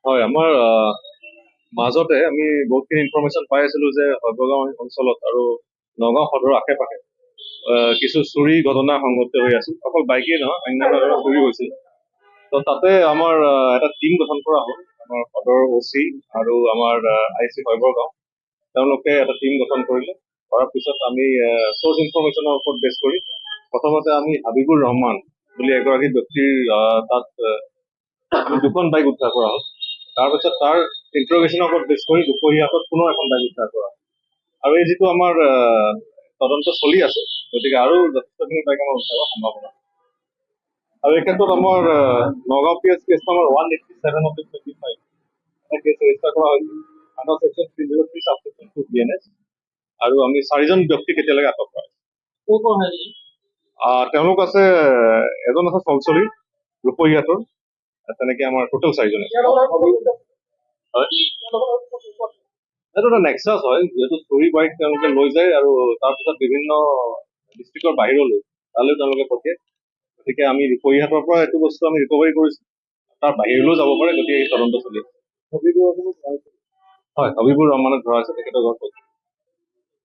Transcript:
হয়, আমাৰ মাজতে আমি বহুতখিনি ইনফৰমেশ্যন পাই আছিলো যে সৰ্বগাঁও অঞ্চলত আৰু নগাঁও সদৰৰ আশে-পাশে কিছু চুৰি ঘটনা সংঘটিত হৈ আছিল। অকল বাইকেই নহয়, অন্যান্য ধৰণৰ চুৰি হৈছিল। তো তাতে আমাৰ এটা টিম গঠন কৰা হ'ল। আমাৰ সদৰ OC আৰু আমাৰ IC সৰ্বগাঁও তেওঁলোকে এটা টিম গঠন কৰিলে। কৰাৰ পিছত আমি চ'ৰ্চ ইনফৰমেশ্যনৰ ওপৰত বেছ কৰি প্ৰথমতে আমি হাবিবুৰ ৰহমান বুলি এগৰাকী ব্যক্তিৰ তাত আমি দুখন বাইক উদ্ধাৰ কৰা হ'ল। তাৰপিছত তাৰ ইণ্টাৰগেশ্যনৰ ওপৰত বেছ কৰি দুপৰীয়াত পুনৰ এখন বাইক উদ্ধাৰ কৰা হ'ল। আৰু এই যিটো আমাৰ তদন্ত চলি আছে, গতিকে আৰু যথেষ্টখিনি বাইক আমাৰ উদ্ধাৰৰ সম্ভাৱনা। আৰু এই ক্ষেত্ৰত আমাৰ নগাঁও PS কেছ নম্বৰ 187/25 এটা কেছ ৰেজিষ্টাৰ কৰা হৈছিল আণ্ডাৰ ছেকশ্যন 303 ছাবছেকশ্যন 2 BNS। আৰু আমি 4জন ব্যক্তিক এতিয়ালৈকে আটক কৰা হৈছে। তেওঁলোক আছে, এজন আছে চলচলি ৰূপহীয়াতৰ, তেনেকে আমাৰ টোটেল 4জন আছে। এইটো এটা নেক্সাছ হয়, যিহেতু চুৰি বাইক তেওঁলোকে লৈ যায় আৰু তাৰপিছত বিভিন্ন ডিষ্ট্ৰিক্টৰ বাহিৰলৈ তালৈ তেওঁলোকে পঠিয়ায়। গতিকে আমি ৰূপহীয়াতৰ পৰা এইটো বস্তু আমি ৰিকভাৰী কৰিছোঁ। তাৰ বাহিৰলৈও যাব পাৰে, গতিকে এই তদন্ত চলি আছে। হয়, হবিবুৰ ৰহমানক ধৰা হৈছে, তেখেতৰ ঘৰত